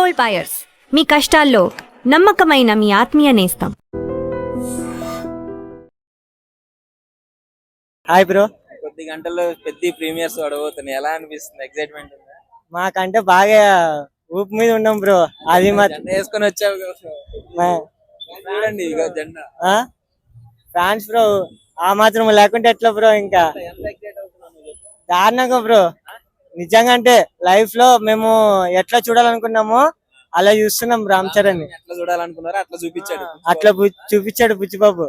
Gold buyers, మీ కష్టాల్లో నమ్మకమైన మీ ఆత్మీయ నేస్తం. Hi bro. కొద్ది గంటల్లో పెద్ద ప్రీమియర్స్ పడబోతున్నాయి, ఎలా అనిపిస్తుంది? ఎక్సైట్మెంట్ ఉందా? మాకంటే బాగా ఊపు మీద ఉన్నాం బ్రో. అది జెండా వేసుకొని వచ్చావు కదా. చూడండి ఇక జెండా. ఫ్యాన్స్ బ్రో ఆ మాత్రం లేకుంటే ఎట్లా బ్రో? ఇంకా ఎంత ఎక్సైట్ అవుతున్నావు నువ్వు చెప్పు. దారుణంగా బ్రో. నిజంగా అంటే లైఫ్ లో మేము ఎట్లా చూడాలనుకున్నామో అలా చూస్తున్నాం రామ్ చరణ్. ఎట్లా చూడాలనుకున్నారో అట్లా చూపించాడు. అట్లా చూపించాడు బుచ్చిబాబు.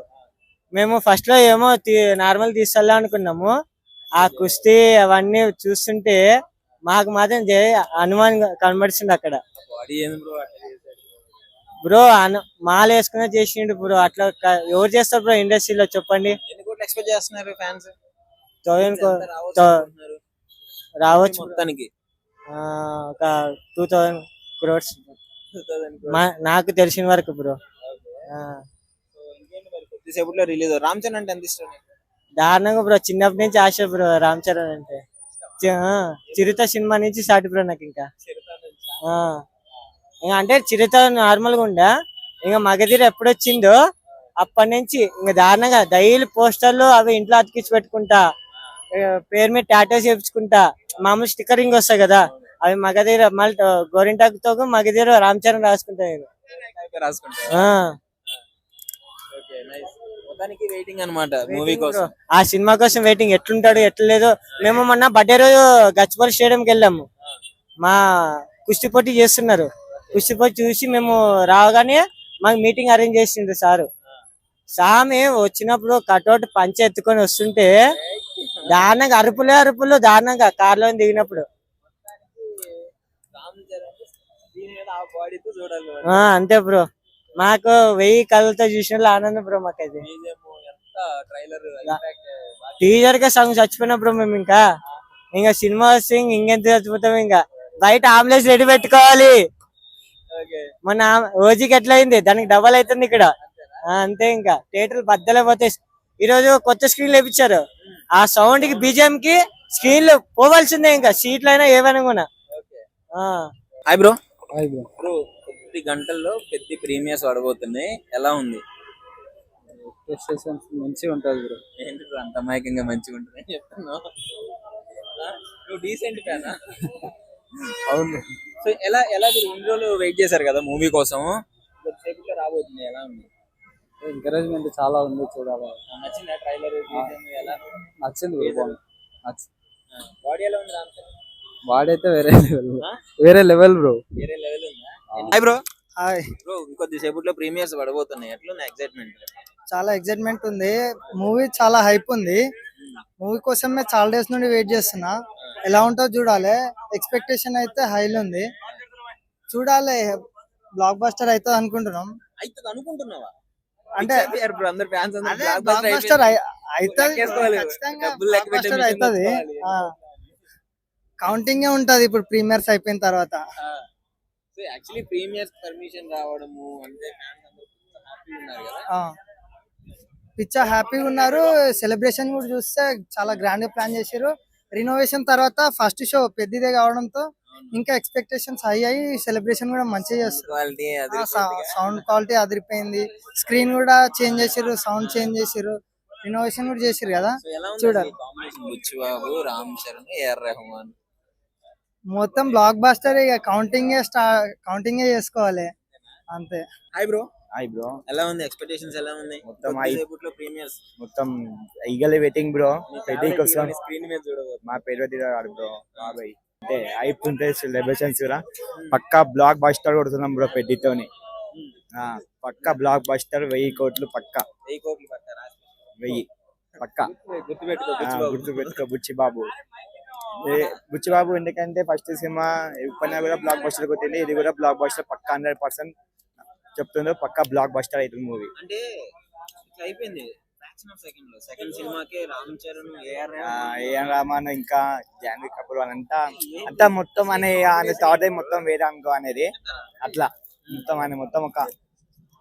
మేము ఫస్ట్ లో ఏమో నార్మల్ తీసుకోలే అనుకున్నాము. ఆ కుస్తీ అవన్నీ చూస్తుంటే మాకు మాత్రం హనుమాన్ కనబడుతుంది అక్కడ. బాడీ ఏంది బ్రో అట్లా చేశాడు? బ్రో మాల వేసుకునే చేసిండు బ్రో. అట్లా ఎవరు చేస్తారు బ్రో ఇండస్ట్రీలో చెప్పండి? ఎన్ని కోట్లు ఎక్స్పెక్ట్ చేస్తున్నారు ఫ్యాన్స్? రావచ్చు మొత్తానికి ఒక 2000 crores నాకు తెలిసిన వరకు బ్రో. కొద్దిసేపట్లో రిలీజ్. రామ్ చరణ్ అంటే ఎంత ఇష్టం? దారుణంగా బ్రో. చిన్నప్పటి నుంచి ఆశ బ్రో రామ్ చరణ్ అంటే. చిరుత సినిమా నుంచి స్టార్ట్ బ్రో నాకు. ఇంకా అంటే చిరుత నార్మల్ గా ఉండా, ఇంకా మగధీర ఎప్పుడొచ్చిందో అప్పటి నుంచి ఇంకా దారుణంగా డైలీ పోస్టర్లు అవి ఇంట్లో అతికించి పెట్టుకుంటా, పేరు మీద టాటో చేపించుకుంటా. మామూలు స్టిక్కరింగ్ వస్తాయి కదా, అవి మగధీర మళ్ళీ గోరింటాకుతో మగధీర రామ్ చరణ్ రాసుకుంటా నేను. ఆ సినిమా కోసం వెయిటింగ్. ఎట్లుంటాడు ఎట్లా లేదో. మేము మొన్న బర్త్డే రోజు గచ్చిబౌలి స్టేడియంకి వెళ్ళాము. మా కుస్తీ పోటీ చేస్తున్నారు. కుస్తీ పోటీ చూసి మేము రాగానే మాకు మీటింగ్ అరేంజ్ చేసిండ్రు సారు. సామి వచ్చినప్పుడు కటౌట్ పంచె ఎత్తుకొని వస్తుంటే దారుణంగా అరుపులు దారుణంగా కార్లో దిగినప్పుడు. అంతే బ్రో. మాకు 1000 కళ్ళతో చూసిన ఆనందం బ్రో. మాకైతే టీజర్ గా సాంగ్ చచ్చిపోయినా బ్రో మేము. ఇంకా సినిమా వస్తే ఇంకెంత చచ్చిపోతాం. ఇంకా బయట ఆంబులెన్స్ రెడీ పెట్టుకోవాలి. మొన్న ఓజీకి ఎట్లా అయింది, దానికి డబల్ అవుతుంది ఇక్కడ. అంతే. ఇంకా థియేటర్లు బద్దలైపోతాయి. ఈ రోజు కొత్త స్క్రీన్లు వేపించారు. ఆ సౌండ్ కి బీజిఎం కి స్క్రీన్లు పోవాల్సిందే. ఇంకా సీట్లు అయినా ఏవైనా కూడా. Hi bro. కొద్ది గంటల్లో పెద్ద ప్రీమియర్స్ పడబోతున్నాయి, ఎలా ఉంది? మంచిగా ఉంటుంది బ్రో. ఏంటి బ్రో అంత అమాయకంగా మంచిగా ఉంటుంది అని చెప్తున్నావు? నువ్వు డీసెంట్ ఫ్యానా? అవును. సో ఎలా ఎలా మీరు ఇన్ని రోజులు వెయిట్ చేశారు కదా మూవీ కోసం, కొద్దిసేపట్లో రాబోతుంది, ఎలా ఉంది? ఎంకరేజ్మెంట్ చాలా ఉంది, చూడాలి. నచ్చిందా ట్రైలర్? నచ్చింది బ్రో. బాడీ ఎలా ఉంది రామ్ చరణ్? వాడైతే వేరే లెవెల్ బ్రో. వేరే లెవెల్ ఉందా? Hi bro. Hi bro. కొద్దిసేపట్లో ప్రీమియర్స్ పడబోతున్నాయి, ఎట్లుంది ఎక్సైట్మెంట్? చాలా ఎక్సైట్మెంట్ ఉంది. మూవీ చాలా హైప్ ఉంది. మూవీ కోసమే చాలా డేస్ నుండి వెయిట్ చేస్తున్నా. ఎలా ఉంటుందో చూడాలి. ఎక్స్పెక్టేషన్ అయితే హైలో ఉంది. చూడాలి. బ్లాక్ బస్టర్ అవుతుంది అనుకుంటున్నాం. అవుతుంది అనుకుంటున్నావా? అంటే అందరు ఫ్యాన్స్ బ్లాక్ బస్టర్ అవుతుంది. కౌంటింగ్ ఉంటది ఇప్పుడు ప్రీమియర్స్ అయిపోయిన తర్వాత. యాక్చువల్లీ ప్రీమియర్స్ పర్మిషన్ రావడము అంటే ఫ్యాన్స్ అందరూ హ్యాపీగా ఉన్నారు కదా. పిచ్చా హ్యాపీగా ఉన్నారు. సెలబ్రేషన్ కూడా చూస్తే చాలా గ్రాండ్ గా ప్లాన్ చేశారు. రినోవేషన్ తర్వాత ఫస్ట్ షో పెద్దదే కావడంతో ఇంకా ఎక్స్పెక్టేషన్స్ హై అయ్యి సెలబ్రేషన్ కూడా మంచిగా చేస్తారు. సౌండ్ క్వాలిటీ అదిరిపోయింది. స్క్రీన్ కూడా చేంజ్ చేసారు, సౌండ్ చేంజ్ చేసారు, రినోవేషన్ కూడా చేసారు కదా. చూడాలి. బుచ్చిబాబు, రామ్ చరణ్, ఏఆర్ రెహమాన్ మొత్తం బ్లాక్ బస్టర్. ఇక కౌంటింగ్ చేసుకోవాలి అంతే. Hi bro. Hi bro. ఎలా ఉంది? ఎక్స్పెక్టేషన్స్ ఎలా ఉన్నాయి? ప్రీమియర్స్ మొత్తం ఈగల్ వెయిటింగ్ బ్రో. పెద్ద కోసం స్క్రీన్ మీద చూడవచ్చు. మా పెద్ద బ్రో. బాబాయ్ అంటే హైప్ ఉంటే సెలబ్రేషన్స్ కూడా పక్కా బ్లాక్ బస్టర్ కొడుతున్నాం బ్రో పెద్దతోని. పక్కా బ్లాక్ బస్టర్ 1000 కోట్లు పక్కా. 1000 కోట్లు పక్కా. 1000 పక్కా. గుర్తుపెట్టుకో బుచ్చిబాబు. బుచ్చిబాబు ఎందుకంటే ఫస్ట్ సినిమా ఎప్పుడైనా కూడా బ్లాక్ బస్టర్ కొట్టింది. ఇది కూడా బ్లాక్ బస్టర్ పక్కా 100% చెప్తుందో. పక్కా బ్లాక్ బస్టర్ అవుతుంది మూవీ. అంటే అయిపోయింది. సెకండ్ సినిమాకే రామ్ చరణ్, ఏఆర్ రెహమాన్ ఇంకా జాన్వీ కపూర్ అంతా మొత్తం అనే థాట్ మొత్తం వేరే అనుకో అనేది. అట్లా మొత్తం ఆయన మొత్తం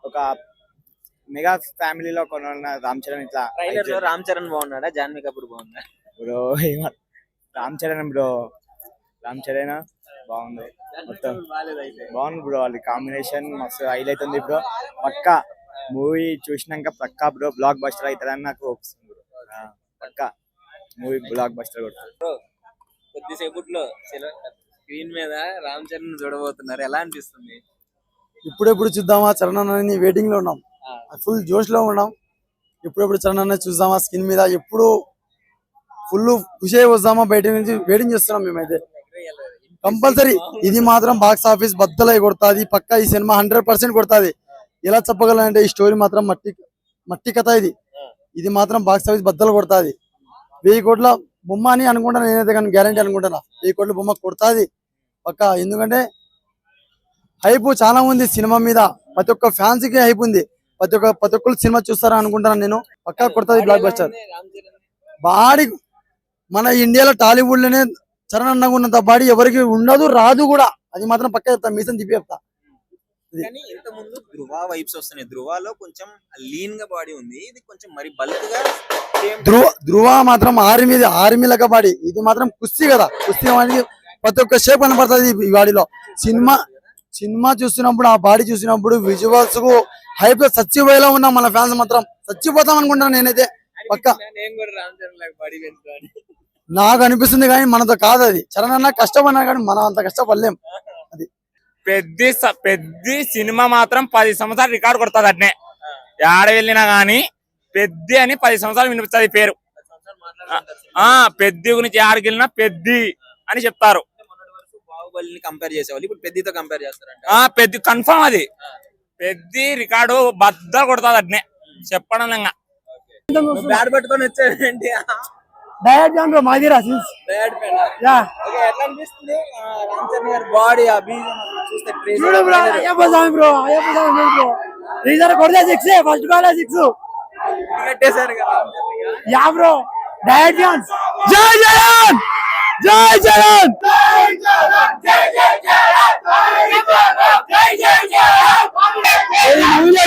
ఒక మెగా ఫ్యామిలీలో కొన్న రామ్ చరణ్. ఇట్లా రామ్ చరణ్ బాగున్నాడా, జాన్వీ కపూర్ బాగున్నా బ్రో? రామ్ చరణ్ బ్రో. రామ్ చరణ్ బాగుంది మొత్తం బాగాలేదు అయితే. బాగుంది బ్రో. వాళ్ళ కాంబినేషన్ మస్తు హైలైట్ ఉంది బ్రో. పక్కా మూవీ చూసినాక పక్కా బ్రో బ్లాక్ బస్టర్ అవుతుందని నాకు వస్తుంది బ్రో. పక్కా మూవీ బ్లాక్ బస్టర్ కొడుతుంది. కొద్దిసేపట్లో స్క్రీన్ మీద రామ్ చరణ్ చూడబోతున్నారు, ఎలా అనిపిస్తుంది? ఇప్పుడెప్పుడు చూద్దామా చరణ్ అన్నని వెయిటింగ్ లో ఉన్నాం, ఫుల్ జోష్ లో ఉన్నాం. ఇప్పుడెప్పుడు చరణ్ అన్న చూద్దామా స్క్రీన్ మీద, ఎప్పుడు ఫుల్ ఖుషి అయి వస్తామా బయట నుంచి వెయిటింగ్ చేస్తున్నాం మేమైతే. కంపల్సరీ ఇది మాత్రం బాక్స్ ఆఫీస్ బద్దలై కొడుతుంది పక్కా. ఈ సినిమా 100% కొడుతుంది. ఎలా చెప్పగలంటే ఈ స్టోరీ మాత్రం మట్టి కథ. ఇది మాత్రం బాక్స్ ఆఫీస్ బద్దలు కొడుతుంది. 1000 కోట్ల బొమ్మ అని అనుకుంటాను నేనైతే, కానీ గ్యారంటీ అనుకుంటున్నా 1000 కోట్ల బొమ్మ కొడుతుంది పక్కా. ఎందుకంటే హైప్ చాలా ఉంది సినిమా మీద, ప్రతి ఒక్క ఫ్యాన్స్ కి హైప్ ఉంది. ప్రతి ఒక్కరు సినిమా చూస్తారా అనుకుంటాను నేను. పక్కా కొడుతుంది బ్లాక్ బస్టర్. బాడీ మన ఇండియాలో టాలీవుడ్ లోనే చరణ్ అన్నగా ఉన్నంత బాడీ ఎవరికి ఉండదు, రాదు కూడా. అది మాత్రం పక్కా చెప్తా, మీసం తిప్పి చెప్తా. కానీ ఇంత ముందు ధృవ వైబ్స్ వస్తున్నాయి. ధృవలో కొంచెం లీన్ గా బాడీ ఉంది, ఇది కొంచెం మరి బల్క్ గా. ధృవ మాత్రం ఆర్మీ లెక్క బాడీ. ఇది మాత్రం కుస్తీ కదా, కుస్తీ అనేది ప్రతి ఒక్క షేప్ కనపడుతుంది ఈ బాడీలో. సినిమా చూస్తున్నప్పుడు, ఆ బాడీ చూసినప్పుడు విజువల్స్ కు హైప్ లో చచ్చిపోయేలా ఉన్నాం మన ఫ్యాన్స్. మాత్రం చచ్చిపోతాం అనుకుంటాను నేనైతే పక్కా. నేను కూడా రామ్ చరణ్ లాగా బాడీ పెంచుకోవాలి నాకు అనిపిస్తుంది, కానీ మనతో కాదు అది. చరణ్ అన్న కష్టపడినా కానీ మనం అంత కష్టపడలేం. అది పెద్ద సినిమా మాత్రం 10 సంవత్సరాలు రికార్డు కొడుతుంది. అట్నే ఏడ వెళ్ళినా గానీ పెద్ద అని 10 సంవత్సరాలు వినిపిస్తుంది పేరు. పెద్ద గురించి ఆడికి వెళ్ళినా పెద్ద అని చెప్తారు. బాహుబలిని కంపేర్ చేసేవాళ్ళు, ఇప్పుడు పెద్దతో కంపేర్ చేస్తారంట. పెద్ద కన్ఫర్మ్ అది. పెద్ద రికార్డు బద్ద కొడుతుంది అట్నే చెప్పడం. బ్యాట్ పట్టుకొని వచ్చాడండి. డైరెక్ట్ జాన్ బ్రో మాదిరా సిన్స్ బ్యాట్ పెన్. యా ఓకే, ఎట్లా అనిపిస్తుంది రామ్ చరణ్ గారి బాడీ, ఆ బీజం చూస్తే క్రేజీ. చూడు బ్రో, అయ్యప్ప స్వామి బ్రో రీజర్ కొడితే 6 ఫస్ట్ బాల్ 6 కట్టేశారు కదా Ram Charan garu. Yeah bro direct జాన్. జై జగన్, జై జగన్,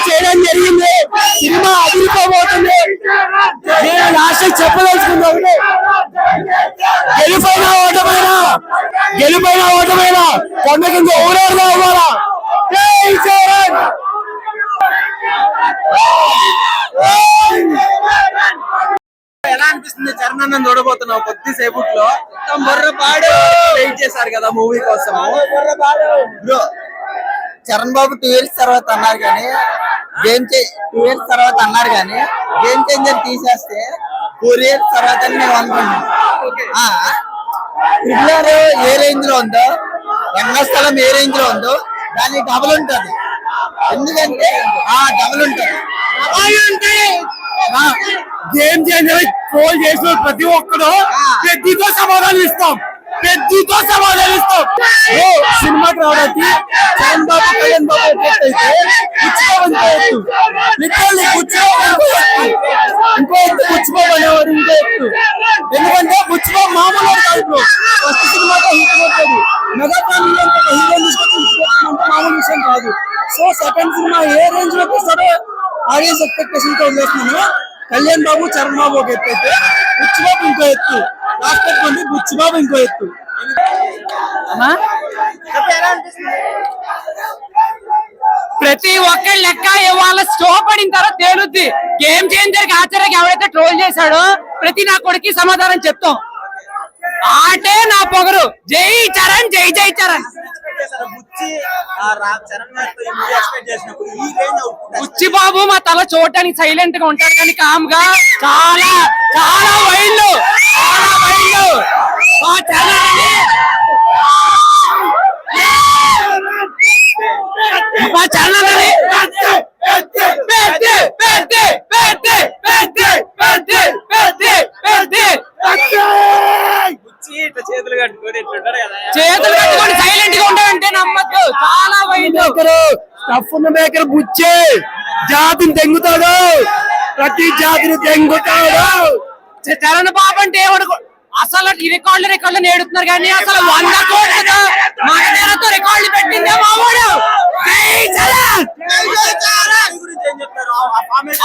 చేయడం జరిగింది. సినిమా అదిరిపోబోతుంది. నేను లాస్ట్ చెప్పదలుచుకుందా, గెలుపైన ఓటమైనా కొండ కింద ఊరేరుగా ఇవ్వాలా. జై జగన్. ఎలా అనిపిస్తుంది చరణ్ అన్న చూడబోతున్నావు కొద్దిసేపట్లో? బొర్రపాడు వెయిట్ చేశారు కదా మూవీ కోసం. బ్రో చరణ్ బాబు 2 years తర్వాత అన్నారు కానీ 2 years తర్వాత అన్నారు కానీ గేమ్ చేంజర్ తీసేస్తే 4 years తర్వాత మేము అనుకున్నాం. ట్రిపులర్ ఏ రేంజ్ లో ఉందో, రంగస్థలం ఏ రేంజ్ లో ఉందో దానికి డబుల్ ఉంటది. ఎందుకంటే డబుల్ ఉంటది. గేమ్ చేంజర్ ట్రోల్ చేసిన ప్రతి ఒక్కరు పెద్దతో సమాధానం ఇస్తాం. సినిమాకి రావడానికి చరణ్ బాబు కళ్యాణ్ బాబు అయితే ఇంకో బుచ్చిబాబు అనేవాడు ఇంకో ఎత్తు. ఎందుకంటే బుచ్చిబాబు మామూలు కాదు. ఫస్ట్ సినిమాతో హిట్ కొట్టేది, మెగా ఫ్యామిలీ హీరో తీసుకొచ్చి మామూలు విషయం కాదు. సో సెకండ్ సినిమా ఏ రేంజ్ లో తీస్తాడో ఆడియన్స్ ఎక్స్పెక్టేషన్ తో వదిలేస్తున్నాను. కళ్యాణ్ బాబు చరణ్ బాబు ఒక ఎత్తు అయితే బుచ్చిబాబు ఇంకో ఎత్తు, లాస్ట్ పెట్టుకోండి బుచ్చిబాబు ఇంకో ఎత్తు. ప్రతి ఒక్కరి లెక్క ఇవాళ స్టో పడిన తర్వాత తేలుద్ది. గేమ్ చేంజర్ కి ఆచార్యకి ఎవరైతే ట్రోల్ చేశాడో ప్రతి నా కొడుకు సమాధానం చెప్తాం. ఆటే నా పొగరు. జై చరణ్, జై జై చరణ్. బుచ్చి బాబు మా తల చూడటానికి సైలెంట్ గా ఉంటాడు, కానీ కామ్ గా చాలా చాలా వైల్డ్ చేతులు కట్టుకొని సైలెంట్ గా ఉంటాడంటే నమ్మద్దు. చాలా వైల్డ్ స్టఫ్ ఉన్న మేకర్ బుచ్చే జాతిని తెంగుతాడు, ప్రతి జాతిని తెంగుతాడు. చరణ్ బాబు అంటే అసలు రికార్డులు నేడుతున్నారు, కానీ అసలు 100 కోట్లతో మగధీరతో రికార్డులు పెట్టిందే మావాడు.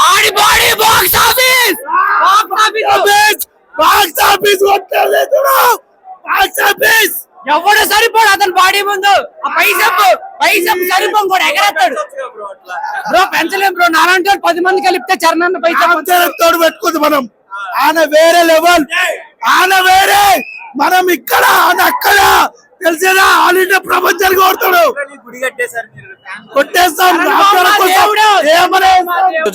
ఆడి బాడీ బాక్స్ ఆఫీస్ ఎవడు సరిపోడు అతని బాడీ. పైసప్ సరిపోం కూడా ఎగరేస్తాడు బ్రో. పెంచలేం బ్రో, నాలాంటి వాళ్ళు 10 మంది కలిపితే చరణ్ పైసప్ తోడు పెట్టుకుంది మనం. ఆయన వేరే లెవెల్, ఆయన వేరే, మనం ఇక్కడ ఆయన అక్కడ. తెలిసేదా ఆల్ ఇండియా ప్రపంచానికి కొడతాడు, గుడి కట్టేశారు మీరు. కొట్టేస్తాం.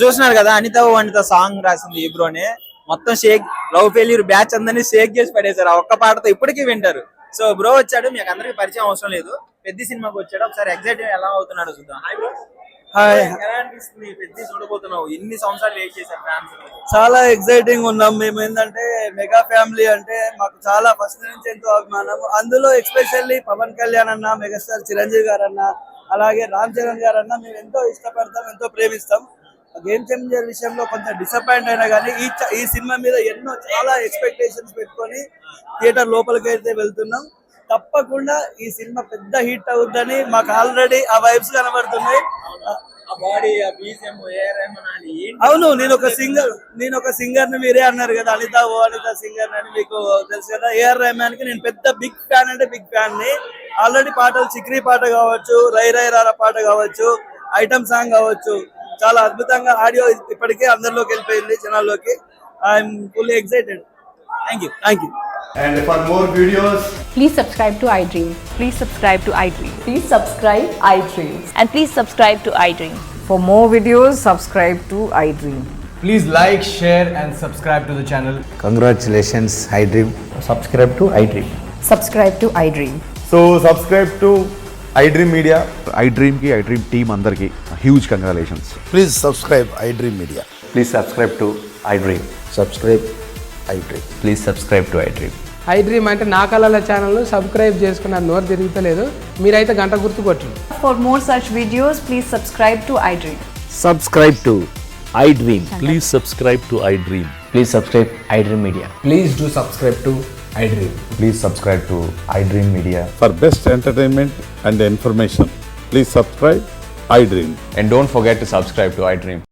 చూస్తున్నారు కదా, అనిత వనిత సాంగ్ రాసింది ఈ బ్రోనే. మొత్తం షేక్ లవ్ ఫెయిల్యూర్ బ్యాచ్ అందరినీ షేక్ చేసి పడేశారు ఆ ఒక్క పాటతో. ఇప్పటికీ వింటారు. సో బ్రో వచ్చాడు, మీకు అందరికి పరిచయం అవసరం లేదు. పెద్ద సినిమాకి వచ్చాడు, ఒకసారి ఎగ్జైట్ ఎలా అవుతున్నాడు చూద్దాం. Hi bro. ఎలా అనిపిస్తుంది పెద్ద చూడబోతున్నావు? ఎన్ని సంవత్సరాలు వెయిట్ చేశారు ఫ్యాన్స్? చాలా ఎక్సైటింగ్ ఉన్నాం మేము. ఏంటంటే మెగా ఫ్యామిలీ అంటే మాకు చాలా ఫస్ట్ నుంచి ఎంతో అభిమానం. అందులో ఎస్పెషల్లీ పవన్ కళ్యాణ్ అన్న, మెగాస్టార్ చిరంజీవి గారు అన్న, అలాగే రామ్ చరణ్ గారు అన్న మేము ఎంతో ఇష్టపడతాం, ఎంతో ప్రేమిస్తాం. గేమ్ చేంజర్ విషయంలో కొంచెం డిసప్పాయింట్ అయినా కానీ ఈ సినిమా మీద ఎన్నో చాలా ఎక్స్పెక్టేషన్స్ పెట్టుకొని థియేటర్ లోపలికి అయితే వెళ్తున్నాం. తప్పకుండా ఈ సినిమా పెద్ద హిట్ అవుద్దని మాకు ఆల్రెడీ ఆ వైబ్స్ కనబడుతున్నాయి. అవును, నేను ఒక సింగర్ ని మీరే అన్నారు కదా, అనిత సింగర్ అని మీకు తెలుసు కదా. ఏఆర్ రెహమాన్ కి నేను పెద్ద బిగ్ ఫ్యాన్, అంటే బిగ్ ఫ్యాన్ ని. ఆల్రెడీ పాటలు చిక్రీ పాట కావచ్చు, రై రై రారా పాట కావచ్చు, ఐటమ్ సాంగ్ కావచ్చు, చాలా అద్భుతంగా ఆడియో ఇప్పటికే అందరిలోకి వెళ్ళిపోయింది జనాల్లోకి. I'm fully excited. Thank you. And for more videos, Please subscribe to iDream. Please subscribe to iDream. Please subscribe iDream. And please subscribe to iDream. For more videos, subscribe to iDream. please like, share, and subscribe to the channel. Congratulations iDream. Subscribe to iDream. Subscribe to iDream. So subscribe to iDream Media. iDream ki iDream team andarki huge congratulations. Please subscribe iDream media. Please subscribe to iDream. Subscribe iDream. Please subscribe to iDream. iDream అంటే నా కళల channel subscribe చేసుకున్న నోరు తిరుగుతలేదు, మీరైతే గంట గుర్తు కొట్టండి. For more such videos, please subscribe to iDream. Subscribe to iDream. Please subscribe to iDream. Please subscribe iDream Media. Please do subscribe to iDream. Please subscribe to iDream Media. For best entertainment and information, please subscribe iDream. And don't forget to subscribe to iDream.